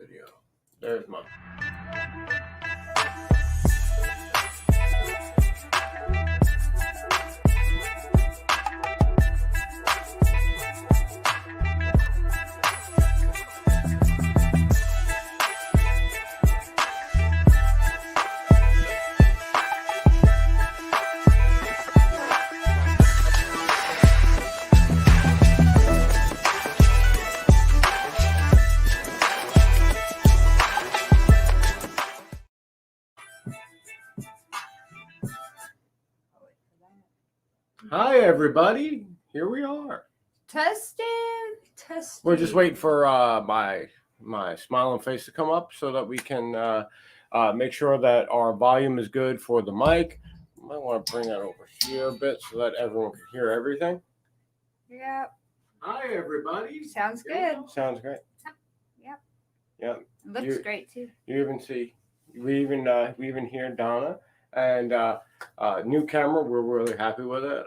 video. There's mine. Hi, everybody. Here we are. Testing. We're just waiting for my smiling face to come up so that we can make sure that our volume is good for the mic. Might want to bring that over here a bit so that everyone can hear everything. Yep. Hi, everybody. Sounds good. Sounds great. Yep. Yep. It looks great too. You even see, we even hear Donna, and new camera. We're really happy with it.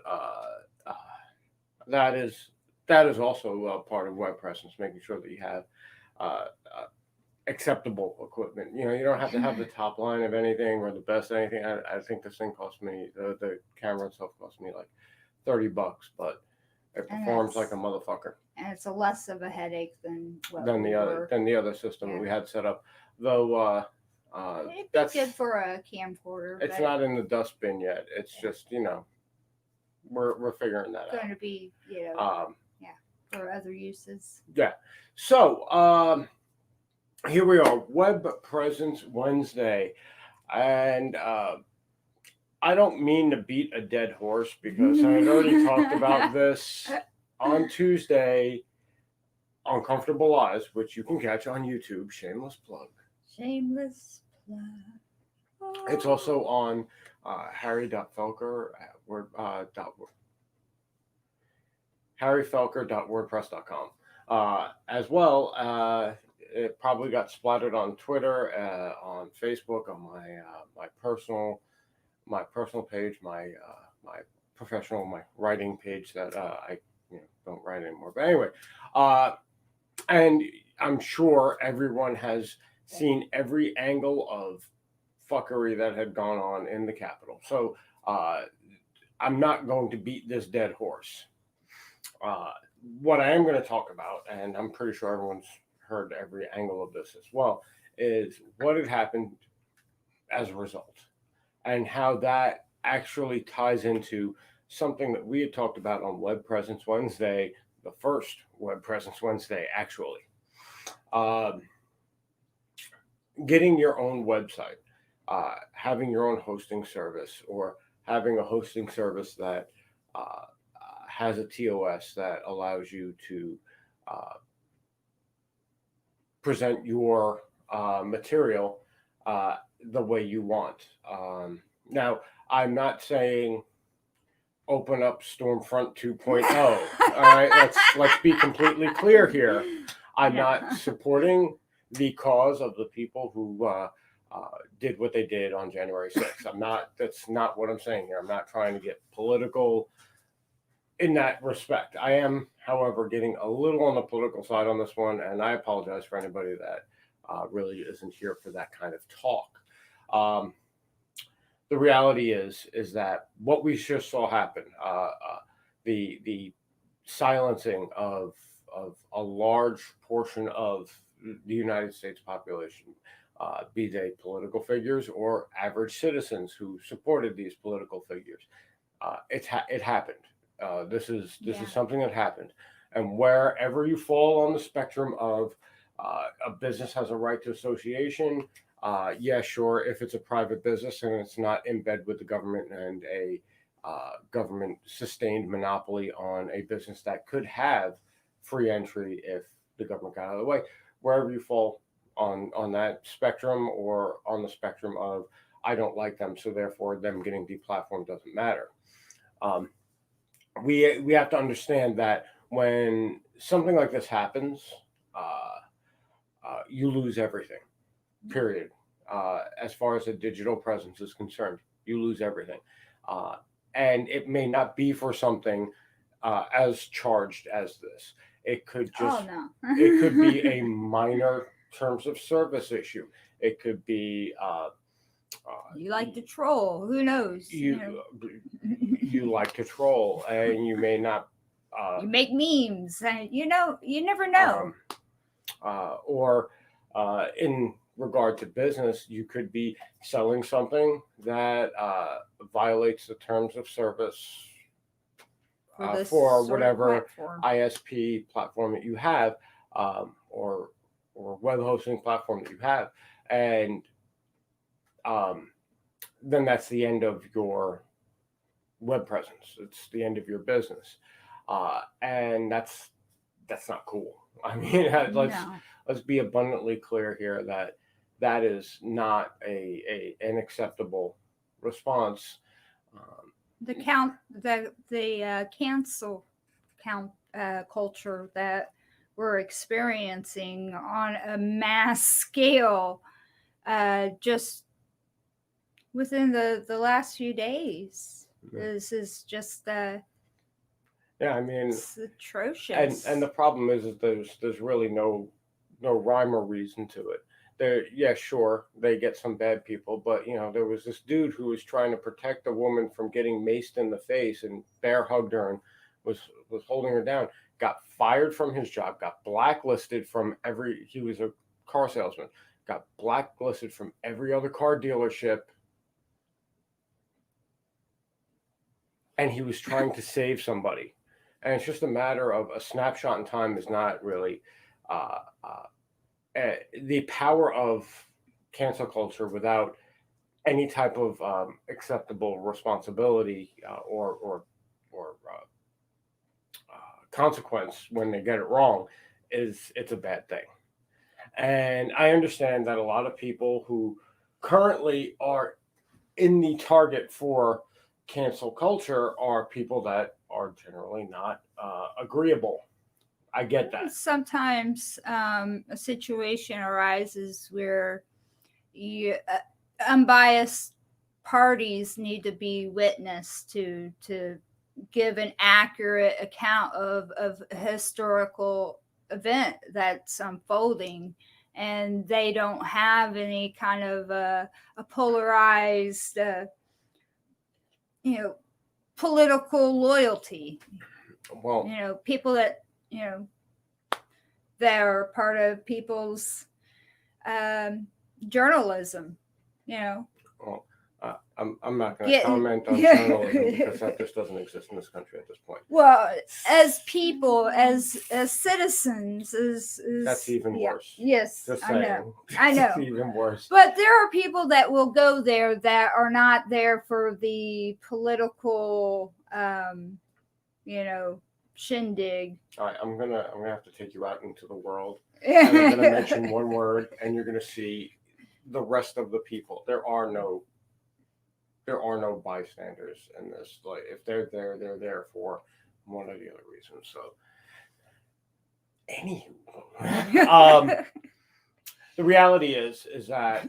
That is also part of web presence, making sure that you have acceptable equipment. You know, you don't have to have the top line of anything or the best anything. I think this thing cost me, the camera itself cost me like $30, but it performs like a motherfucker. And it's a less of a headache than the other system that we had set up. Though it'd be good for a camcorder. It's not in the dustbin yet. It's just, you know, we're figuring that out. Going to be, you know, for other uses. Yeah. So here we are, Web Presence Wednesday, and I don't mean to beat a dead horse because I had already talked about this on Tuesday on Comfortable Lies, which you can catch on YouTube. Shameless plug. Shameless plug. It's also on harry.felker at harryfelker.wordpress.com. As well, it probably got splattered on Twitter, on Facebook, on my personal page, my professional, my writing page that I don't write anymore. But anyway, and I'm sure everyone has seen every angle of fuckery that had gone on in the Capitol. So I'm not going to beat this dead horse. What I am going to talk about, and I'm pretty sure everyone's heard every angle of this as well, is what had happened as a result and how that actually ties into something that we had talked about on Web Presence Wednesday, the first Web Presence Wednesday, actually. Getting your own website, having your own hosting service, or having a hosting service that has a TOS that allows you to present your material the way you want. Now, I'm not saying open up Stormfront 2.0. All right, let's be completely clear here. I'm not supporting the cause of the people who did what they did on January 6th. That's not what I'm saying here. I'm not trying to get political in that respect. I am, however, getting a little on the political side on this one, and I apologize for anybody that really isn't here for that kind of talk. The reality is that what we just saw happen, the silencing of a large portion of the United States population, be they political figures or average citizens who supported these political figures, it happened. This is something that happened, and wherever you fall on the spectrum of a business has a right to association, yeah, sure, if it's a private business and it's not in bed with the government and a government sustained monopoly on a business that could have free entry if the government got out of the way, wherever you fall on that spectrum, or on the spectrum of I don't like them, so therefore them getting deplatformed doesn't matter. We have to understand that when something like this happens, you lose everything, period. As far as a digital presence is concerned, you lose everything. And it may not be for something as charged as this. It could just, it could be a minor terms of service issue. It could be You like to troll. Who knows? you like to troll, and you may not. You make memes. And, you never know. Or in regard to business, you could be selling something that violates the terms of service for whatever platform. ISP platform that you have, or web hosting platform that you have, and then that's the end of your web presence. It's the end of your business, and that's not cool. I mean, let's be abundantly clear here that that is not an acceptable response. The cancel culture that we're experiencing on a mass scale, just within the last few days, is just yeah, I mean, it's atrocious. And the problem is there's really no rhyme or reason to it. Yeah, sure, they get some bad people, but there was this dude who was trying to protect a woman from getting maced in the face and bear hugged her and was holding her down. Got fired from his job. Got blacklisted from he was a car salesman. Got blacklisted from every other car dealership. And he was trying to save somebody. And it's just a matter of a snapshot in time is not really the power of cancel culture without any type of acceptable responsibility or consequence when they get it wrong it's a bad thing. And I understand that a lot of people who currently are in the target for cancel culture are people that are generally not agreeable. I get that. Sometimes a situation arises where unbiased parties need to be witnessed to give an accurate account of a historical event that's unfolding, and they don't have any kind of a polarized political loyalty. Well, people that that are part of people's journalism. Well, I'm not going to comment on journalism because that just doesn't exist in this country at this point. Well, as people, as citizens, that's even worse. Yes, just I know. It's even worse. But there are people that will go there that are not there for the political, shindig. All right, I'm gonna have to take you out into the world. And I'm gonna mention one word, and you're gonna see the rest of the people. There are no bystanders in this. Like, if they're there for one or the other reason. So, anywho, the reality is that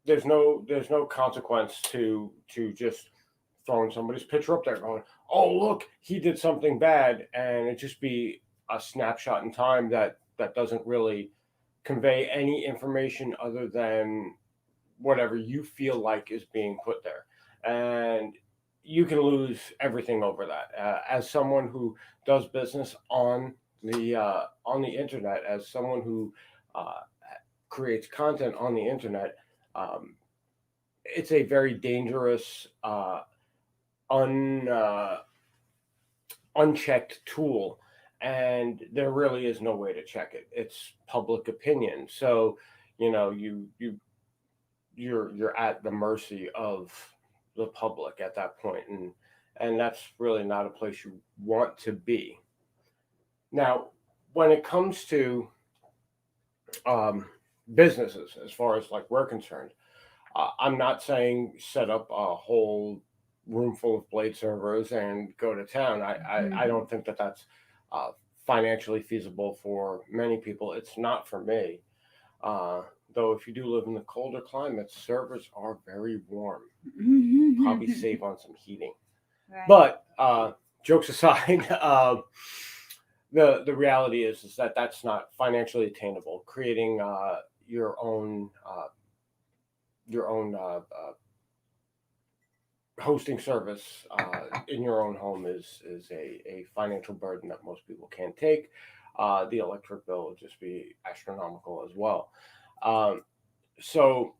there's no consequence to just throwing somebody's picture up there, going, "Oh, look, he did something bad," and it just be a snapshot in time that doesn't really convey any information other than whatever you feel like is being put there, and you can lose everything over that. As someone who does business on the internet, as someone who creates content on the internet, it's a very dangerous, unchecked tool, and there really is no way to check it. It's public opinion, so you're at the mercy of the public at that point, and that's really not a place you want to be. Now, when it comes to businesses, as far as like we're concerned, I'm not saying set up a whole room full of blade servers and go to town. I don't think that's financially feasible for many people. It's not for me. Though if you do live in the colder climates, servers are very warm. Probably save on some heating. Right. But jokes aside, the reality is that that's not financially attainable. Creating your own your own hosting service in your own home is a financial burden that most people can't take. The electric bill would just be astronomical as well. Um, so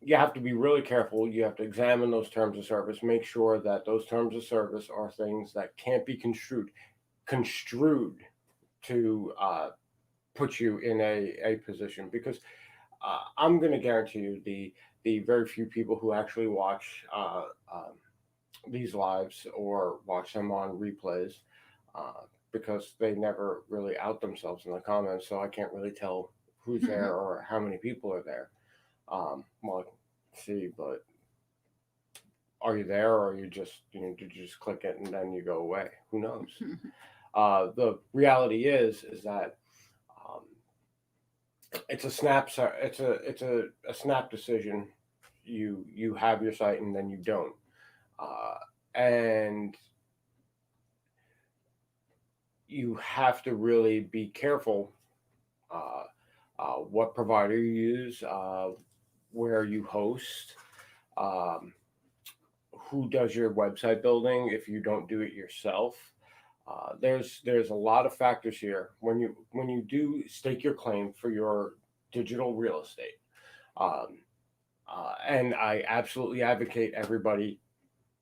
you have to be really careful. You have to examine those terms of service, make sure that those terms of service are things that can't be construed to put you in a position, because I'm going to guarantee you the very few people who actually watch these lives or watch them on replays, uh, because they never really out themselves in the comments, so I can't really tell who's there or how many people are there. Well, I can see, but are you there, or are you just, did you just click it and then you go away? Who knows? The reality is that um, it's a snap. It's a snap decision. You have your site and then you don't, uh, and you have to really be careful uh, what provider you use, where you host, um, who does your website building if you don't do it yourself. There's a lot of factors here when you do stake your claim for your digital real estate. Um, and I absolutely advocate everybody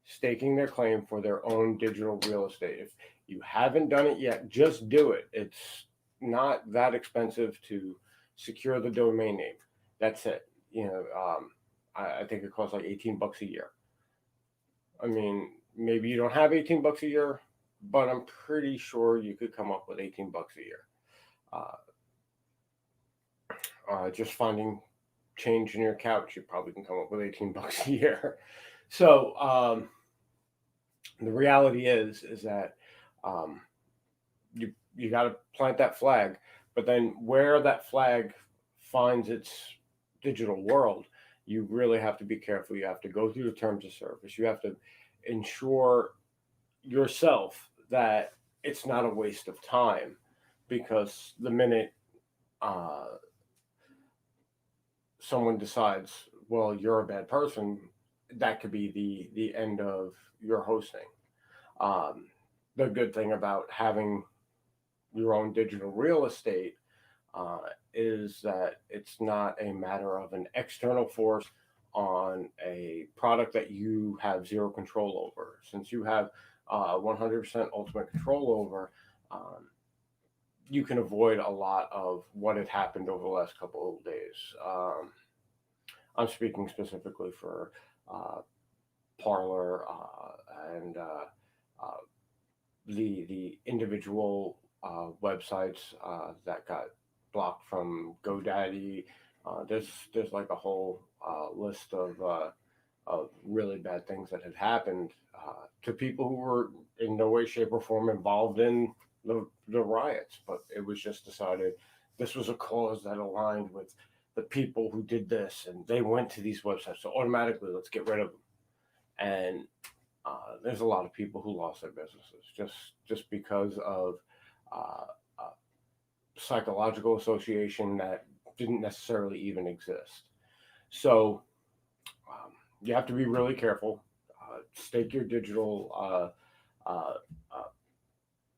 staking their claim for their own digital real estate. If you haven't done it yet, just do it. It's not that expensive to secure the domain name. That's it. I think it costs like $18 a year. I mean, maybe you don't have $18 a year, but I'm pretty sure you could come up with $18 a year. Uh, just finding change in your couch, you probably can come up with $18 a year. So the reality is that um, you got to plant that flag, but then where that flag finds its digital world, you really have to be careful. You have to go through the terms of service. You have to ensure yourself that it's not a waste of time, because the minute uh, someone decides, well, you're a bad person, that could be the end of your hosting. Um, the good thing about having your own digital real estate uh, is that it's not a matter of an external force on a product that you have zero control over. Since you have 100% ultimate control over, um, you can avoid a lot of what had happened over the last couple of days. I'm speaking specifically for uh, Parlor and uh, the individual websites that got blocked from GoDaddy. There's like a whole list of really bad things that had happened to people who were in no way, shape, or form involved in the riots, but it was just decided this was a cause that aligned with the people who did this, and they went to these websites, so automatically let's get rid of them. And there's a lot of people who lost their businesses just because of uh, uh, psychological association that didn't necessarily even exist. So you have to be really careful. Stake uh, uh,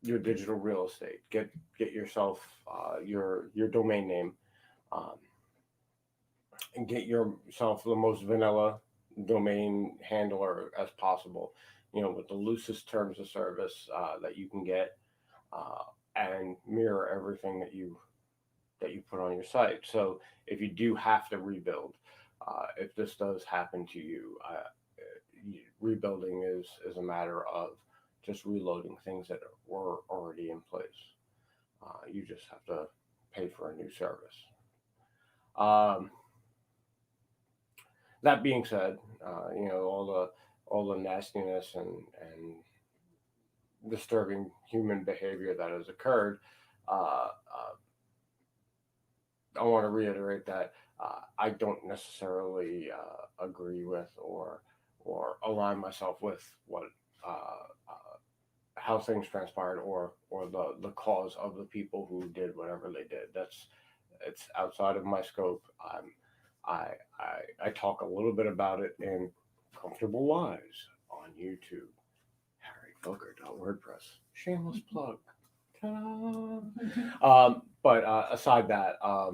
your digital real estate. Get yourself your domain name, um, and get yourself the most vanilla domain handler as possible. With the loosest terms of service that you can get, uh, and mirror everything that you put on your site. So if you do have to rebuild, if this does happen to you, rebuilding is a matter of just reloading things that were already in place. You just have to pay for a new service. Um, that being said, all the nastiness and disturbing human behavior that has occurred, I want to reiterate that I don't necessarily agree with or align myself with what uh, how things transpired, or the cause of the people who did whatever they did. It's outside of my scope. I talk a little bit about it in Comfortable Lives on YouTube. HarryFilker.wordpress. Shameless plug. Ta-da. But aside that, uh,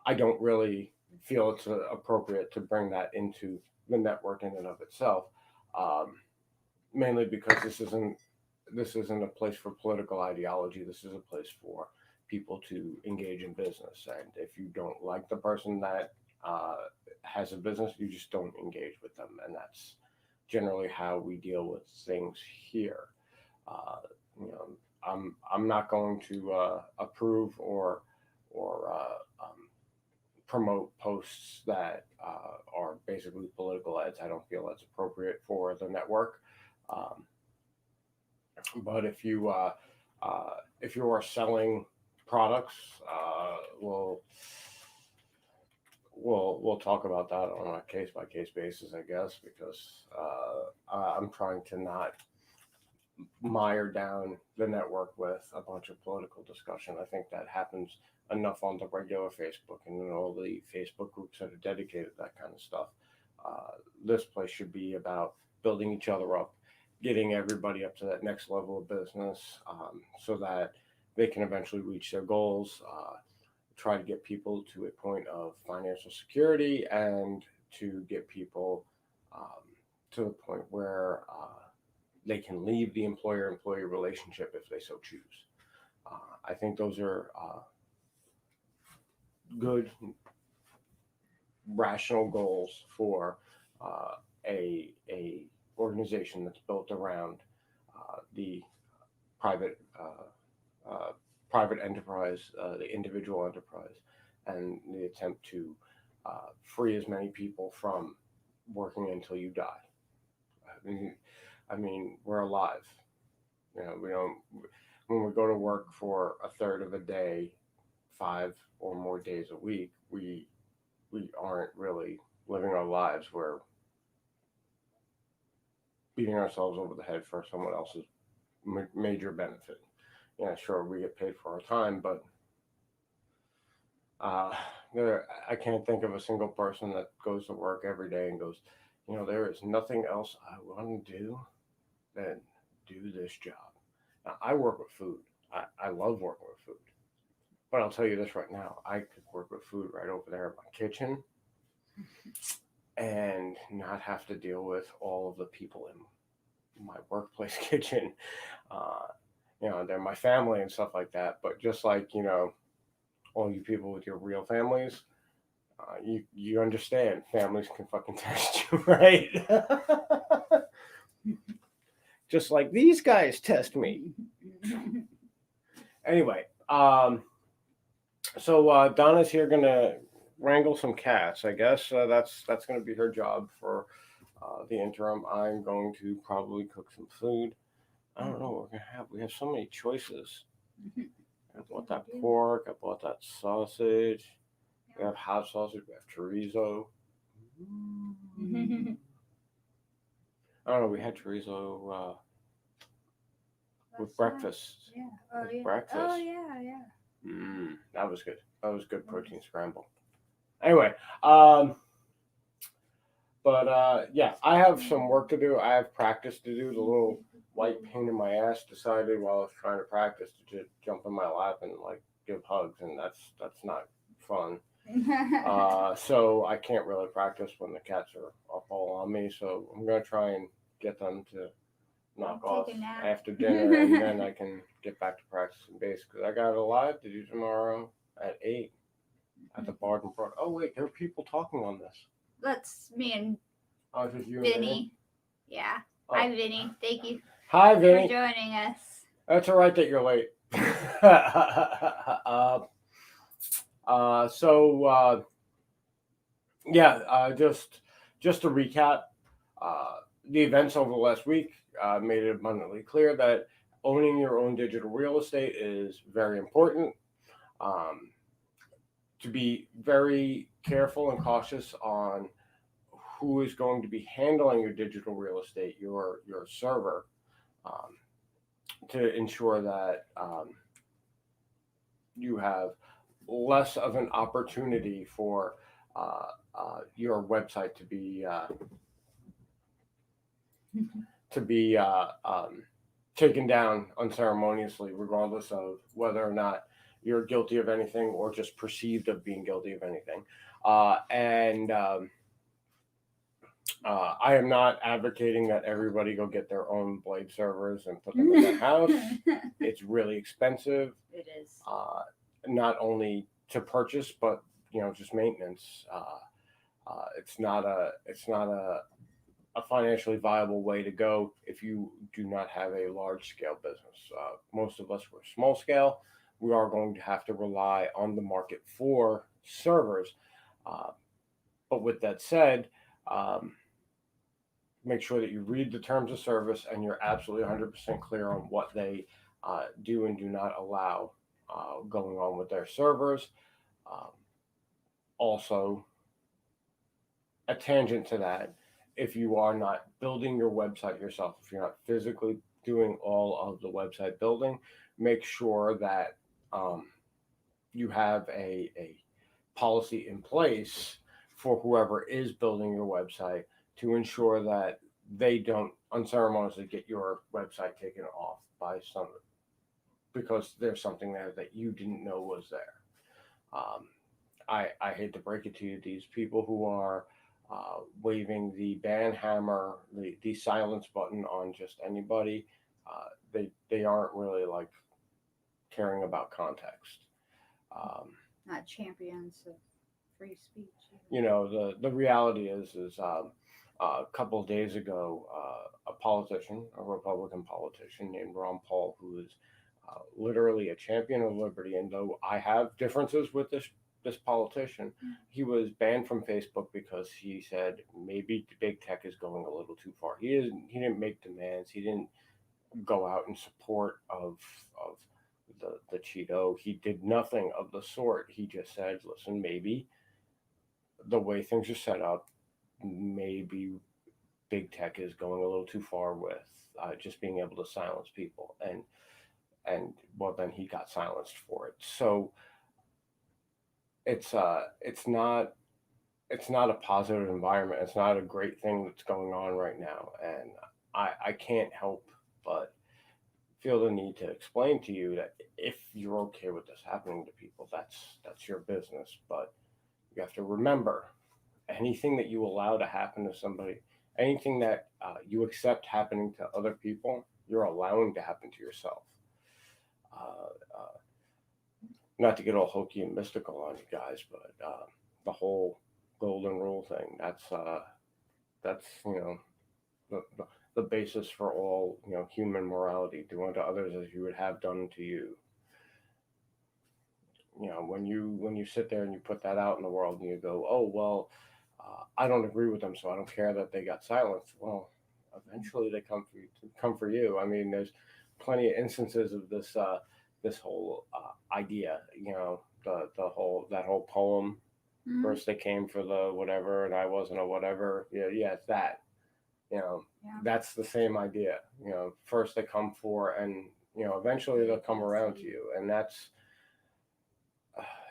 I don't really feel it's appropriate to bring that into the network in and of itself. Um, Mainly because this isn't a place for political ideology. This is a place for people to engage in business. And if you don't like the person that uh, has a business, you just don't engage with them. And that's generally how we deal with things here. Uh, you know, I'm not going to approve or promote posts that are basically political ads. I don't feel that's appropriate for the network. Um, but if you are selling products, we'll talk about that on a case by case basis, I guess, because I'm trying to not mire down the network with a bunch of political discussion. I think that happens enough on the regular Facebook and in all the Facebook groups that are dedicated to that kind of stuff. This place should be about building each other up, getting everybody up to that next level of business, so that they can eventually reach their goals, try to get people to a point of financial security, and to get people um, to the point where they can leave the employer-employee relationship if they so choose. I think those are good, rational goals for a organization that's built around the private private enterprise, the individual enterprise, and the attempt to free as many people from working until you die. I mean, we're alive. We don't. When we go to work for a third of a day, 5 or more days a week, we aren't really living our lives. We're beating ourselves over the head for someone else's major benefit. Yeah, sure, we get paid for our time, but uh, I can't think of a single person that goes to work every day and goes, there is nothing else I want to do than do this job. Now, I work with food. I love working with food. But I'll tell you this right now, I could work with food right over there in my kitchen and not have to deal with all of the people in my workplace kitchen. Uh, they're my family and stuff like that. But just like, all you people with your real families, you understand families can fucking test you, right? Just like these guys test me. Anyway, so Donna's here gonna wrangle some cats. I guess that's gonna be her job for the interim. I'm going to probably cook some food. I don't know what we're gonna have. We have so many choices. I bought that pork. I bought that sausage. We have hot sausage. We have chorizo. I don't know. We had chorizo with breakfast. Yeah. Oh, with yeah. breakfast. Oh, yeah. That was good. That was good protein scramble. Anyway, but yeah, I have some work to do. I have practice to do. The little white pain in my ass decided while I was trying to practice to just jump in my lap and like give hugs, and that's not fun. So I can't really practice when the cats are up all on me. So I'm gonna try and get them to knock off after dinner, and then I can get back to practicing bass because I got a live to do tomorrow at 8 at the Barden Brook. Oh wait, there are people talking on this. That's me and Just you Vinny. and Vinny? Yeah. Oh. Hi, Vinny. Thank you Hi, for Vinny. joining us. That's all right that you're late. Just to recap, the events over the last week made it abundantly clear that owning your own digital real estate is very important. To be very careful and cautious on who is going to be handling your digital real estate, your server, um, to ensure that you have less of an opportunity for your website to be taken down unceremoniously, regardless of whether or not you're guilty of anything or just perceived of being guilty of anything. And I am not advocating that everybody go get their own blade servers and put them in their house. It's really expensive. It is. Not only to purchase, but just maintenance. It's not a financially viable way to go if you do not have a large scale business. Most of us were small scale. We are going to have to rely on the market for servers. Uh, but with that said, um, make sure that you read the terms of service and you're absolutely 100% clear on what they do and do not allow going on with their servers. Um, Also, a tangent to that, if you are not building your website yourself, if you're not physically doing all of the website building, make sure that um, you have a policy in place for whoever is building your website to ensure that they don't unceremoniously get your website taken off by some because there's something there that you didn't know was there. Um, I hate to break it to you, these people who are waving the ban hammer, the silence button on just anybody, they aren't really like caring about context. Um, Not champions of free speech. the reality is a couple of days ago, a politician, a Republican politician named Ron Paul, who is literally a champion of liberty, and though I have differences with this politician, he was banned from Facebook because he said maybe big tech is going a little too far. He didn't make demands. He didn't go out in support of the Cheeto. He did nothing of the sort. He just said, listen, maybe the way things are set up, maybe big tech is going a little too far with just being able to silence people, and well, then he got silenced for it. So it's not a positive environment. It's not a great thing that's going on right now, and I can't help but feel the need to explain to you that if you're okay with this happening to people, that's your business. But you have to remember, anything that you allow to happen to somebody, anything that you accept happening to other people, you're allowing to happen to yourself. Uh, uh, Not to get all hokey and mystical on you guys, but the whole golden rule thing, that's the basis for all human morality. Do unto others as you would have done to you. When you sit there and you put that out in the world and you go, oh well, I don't agree with them, so I don't care that they got silenced. Well, eventually they come for you. I mean, there's plenty of instances of this whole idea. The whole poem. Mm-hmm. First they came for the whatever, and I wasn't a whatever. Yeah, it's that. Yeah. That's the same idea. First they come for, and eventually they'll come around to you, and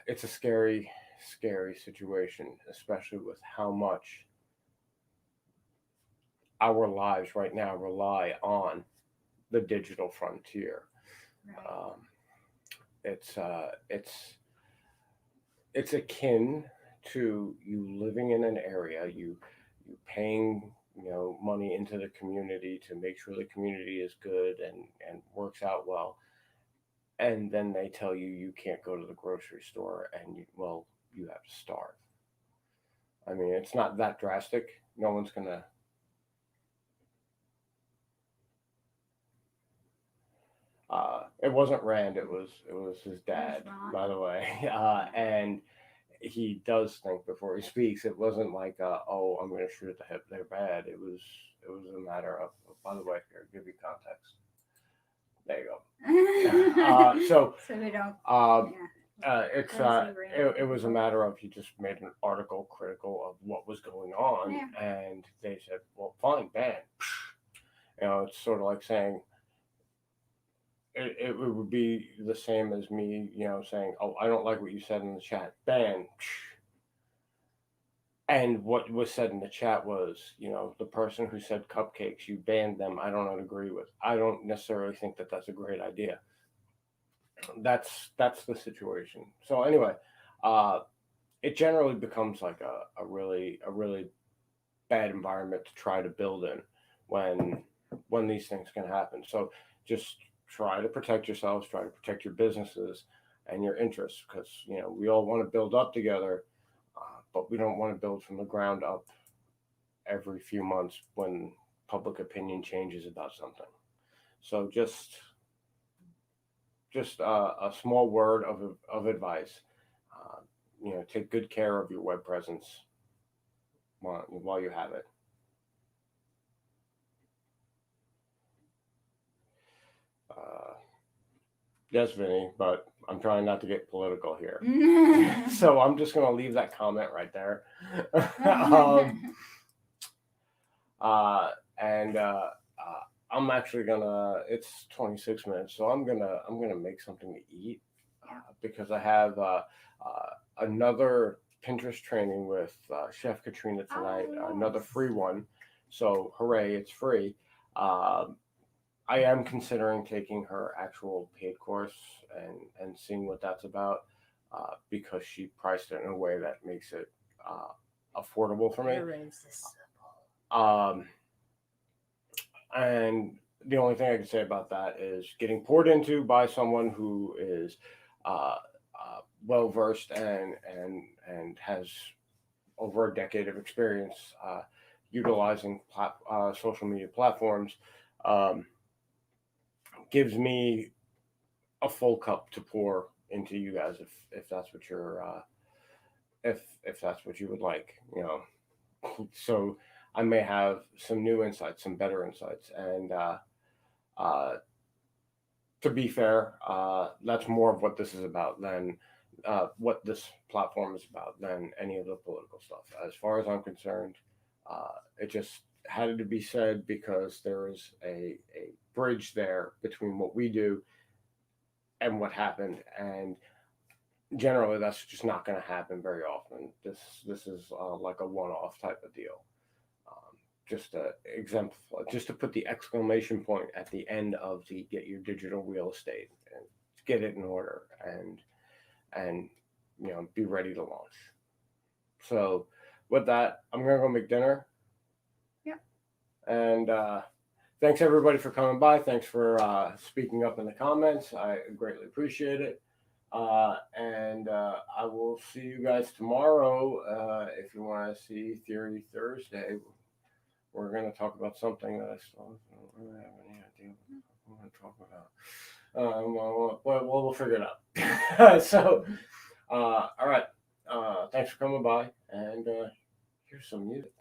it's a scary, scary situation, especially with how much our lives right now rely on the digital frontier. Right. It's akin to you living in an area, you paying money into the community to make sure the community is good and works out well, and then they tell you you can't go to the grocery store, and you have to starve. I mean, it's not that drastic. No one's gonna. It wasn't Rand. It was his dad, by the way. And he does think before he speaks. It wasn't like, oh, I'm going to shoot at the hip. They're bad. It was a matter of. By the way, here, give you context. There you go. So we don't. it was a matter of, he just made an article critical of what was going on, and they said, well, fine, ban. It's sort of like saying, it would be the same as me, saying, "Oh, I don't like what you said in the chat." Ban. And what was said in the chat was, the person who said cupcakes, you banned them. I don't agree with. I don't necessarily think that that's a great idea. That's the situation. So anyway, uh, it generally becomes like a really bad environment to try to build in when these things can happen. So just try to protect yourselves, try to protect your businesses and your interests, because we all want to build up together, but we don't want to build from the ground up every few months when public opinion changes about something. So just a small word of advice. Take good care of your web presence while you have it. Yes, Vinny, but I'm trying not to get political here. So I'm just going to leave that comment right there. And I'm actually it's 26 minutes, so I'm gonna make something to eat, because I have another Pinterest training with Chef Katrina tonight, another free one. So hooray, it's free. I am considering taking her actual paid course and seeing what that's about, because she priced it in a way that makes it affordable for me. And the only thing I can say about that is getting poured into by someone who is well versed and has over a decade of experience utilizing social media platforms. Gives me a full cup to pour into you guys if that's what you're if that's what you would like, So I may have some new insights, some better insights, and to be fair, that's more of what this is about than what this platform is about than any of the political stuff. As far as I'm concerned, it just had to be said because there is a bridge there between what we do and what happened, and generally that's just not going to happen very often. This is like a one-off type of deal. Just to exemplify, just to put the exclamation point at the end of the get your digital real estate and get it in order and be ready to launch. So with that, I'm gonna go make dinner. Yeah. And thanks everybody for coming by. Thanks for speaking up in the comments. I greatly appreciate it. And I will see you guys tomorrow. If you want to see Theory Thursday, we're going to talk about something that I still don't really have any idea what we're going to talk about. We'll figure it out. So, all right. Thanks for coming by, and here's some music.